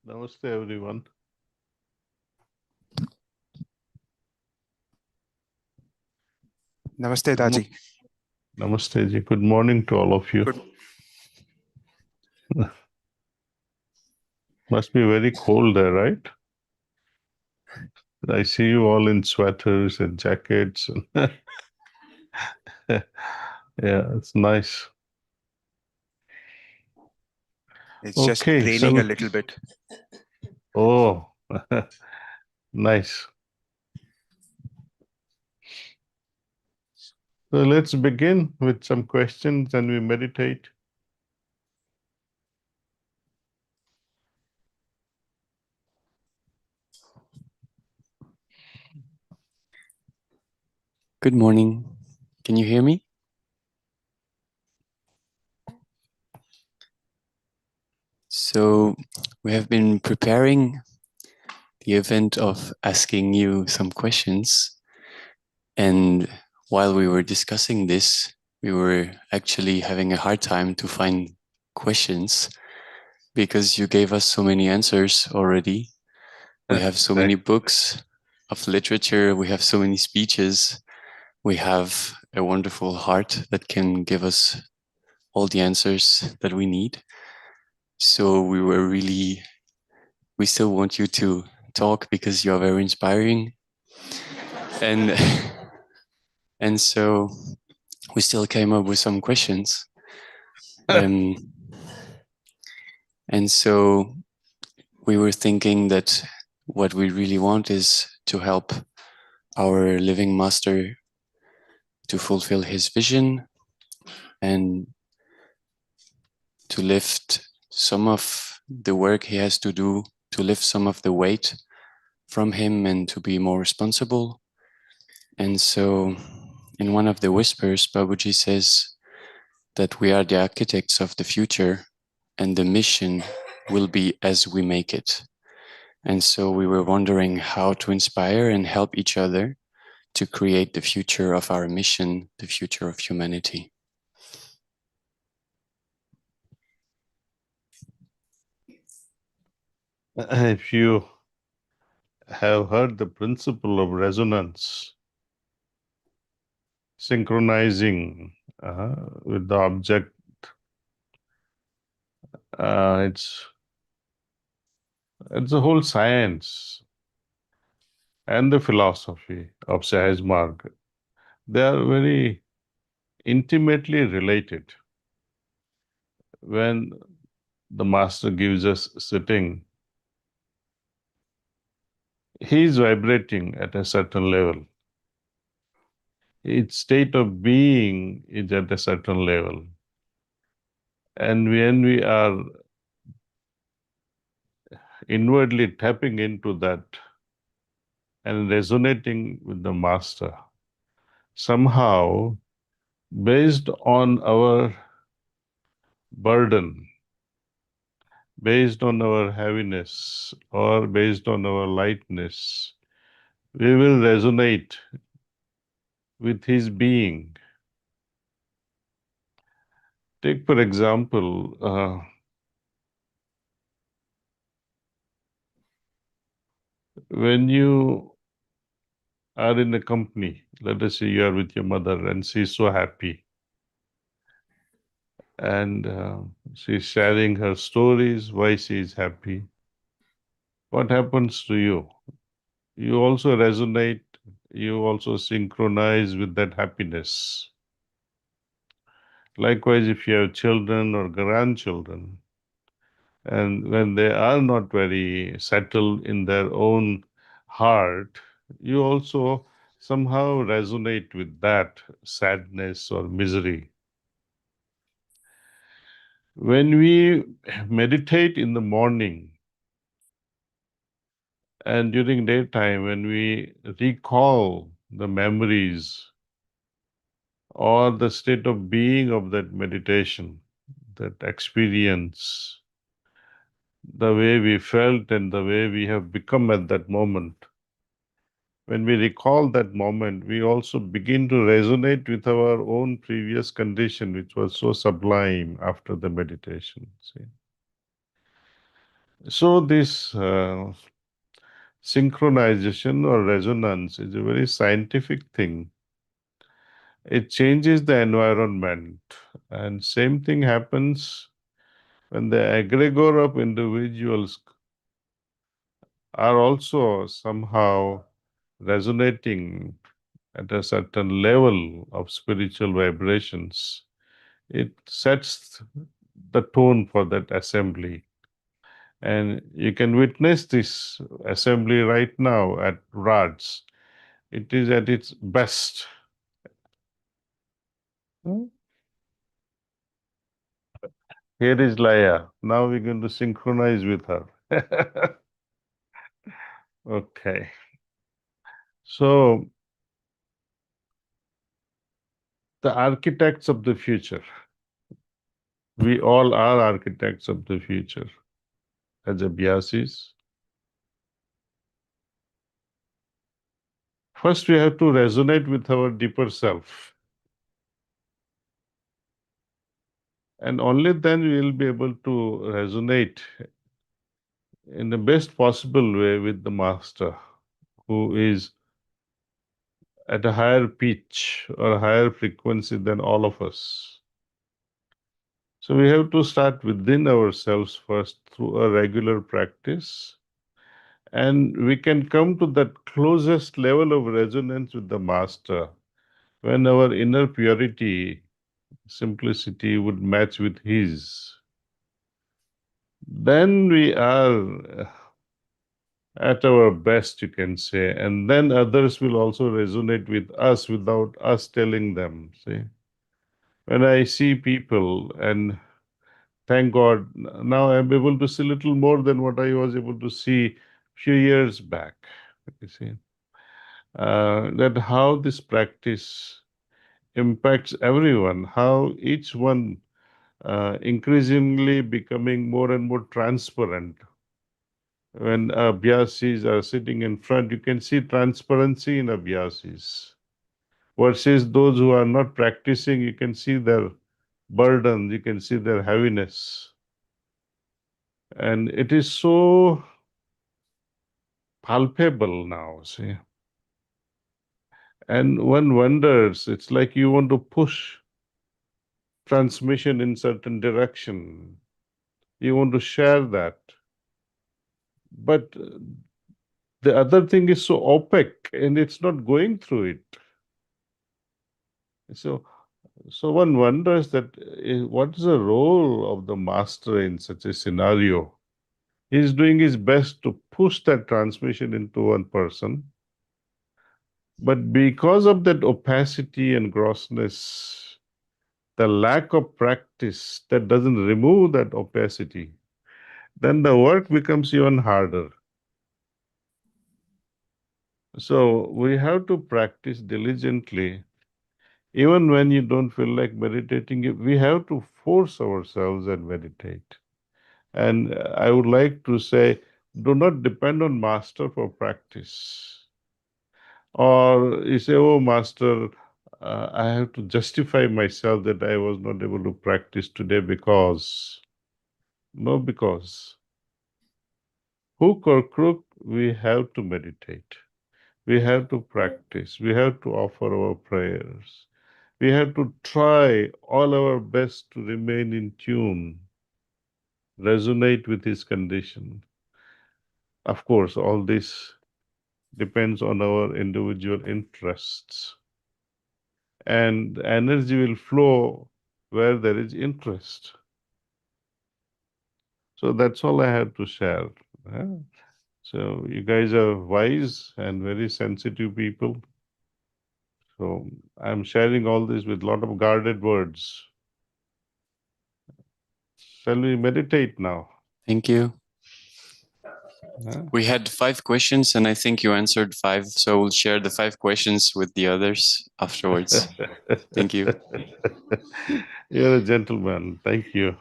Namaste, everyone. Namaste, Daaji. Namaste, ji. Good morning to all of you. Must be very cold there, right? I see you all in sweaters and jackets. Yeah, it's nice. It's just raining a little bit. Oh, nice. So let's begin with some questions and we meditate. Good morning. Can you hear me? So we have been preparing the event of asking you some questions. And while we were discussing this, we were actually having a hard time to find questions because you gave us so many answers already. We have so many books of literature. We have so many speeches. We have a wonderful heart that can give us all the answers that we need. So we still want you to talk because you are very inspiring. And so we still came up with some questions. And so we were thinking that what we really want is to help our living master to fulfill his vision and to lift some of the work he has to do, to lift some of the weight from him and to be more responsible. And so in one of the whispers, Babaji says that we are the architects of the future and the mission will be as we make it. And so we were wondering how to inspire and help each other to create the future of our mission, the future of humanity. If you have heard the principle of resonance, synchronizing with the object, it's a whole science and the philosophy of Sahaj Marg. They are very intimately related. When the master gives us sitting, he is vibrating at a certain level. Its state of being is at a certain level. And when we are inwardly tapping into that and resonating with the master, somehow, based on our burden, based on our heaviness, or based on our lightness, we will resonate with his being. Take, for example, when you are in a company, let us say you are with your mother and she's so happy. And she's sharing her stories, why she is happy. What happens to you? You also resonate, you also synchronize with that happiness. Likewise, if you have children or grandchildren, and when they are not very settled in their own heart, you also somehow resonate with that sadness or misery. When we meditate in the morning and during daytime, when we recall the memories or the state of being of that meditation, that experience, the way we felt and the way we have become at that moment, when we recall that moment, we also begin to resonate with our own previous condition, which was so sublime after the meditation. See? So this synchronization or resonance is a very scientific thing. It changes the environment, and same thing happens when the egregore of individuals are also somehow resonating at a certain level of spiritual vibrations. It sets the tone for that assembly. And you can witness this assembly right now at Vrads. It is at its best. Here is Laya. Now we're going to synchronize with her. Okay. So, the architects of the future. We all are architects of the future as abhyasis. First, we have to resonate with our deeper self. And only then we will be able to resonate in the best possible way with the master, who is at a higher pitch or higher frequency than all of us. So we have to start within ourselves first through a regular practice. And we can come to that closest level of resonance with the master when our inner purity, simplicity would match with his. Then we are at our best, you can say, and then others will also resonate with us without us telling them. See, when I see people, and thank God, now I'm able to see little more than what I was able to see few years back. You see, that how this practice impacts everyone, how each one increasingly becoming more and more transparent. When abhyasis are sitting in front, you can see transparency in abhyasis. Versus those who are not practicing, you can see their burden, you can see their heaviness. And it is so palpable now, see. And one wonders, it's like you want to push transmission in certain direction. You want to share that. But the other thing is so opaque and it's not going through it. So one wonders that what is the role of the master in such a scenario? He's doing his best to push that transmission into one person. But because of that opacity and grossness, the lack of practice that doesn't remove that opacity, then the work becomes even harder. So we have to practice diligently. Even when you don't feel like meditating, we have to force ourselves and meditate. And I would like to say, do not depend on master for practice. Or you say, oh, master, I have to justify myself that I was not able to practice today because. No, because. Hook or crook, we have to meditate. We have to practice. We have to offer our prayers. We have to try all our best to remain in tune, resonate with his condition. Of course, all this depends on our individual interests. And energy will flow where there is interest. So that's all I have to share. So you guys are wise and very sensitive people. So I'm sharing all this with a lot of guarded words. Shall we meditate now? Thank you. We had 5 questions and I think you answered 5. So we'll share the 5 questions with the others afterwards. Thank you. You're a gentleman. Thank you.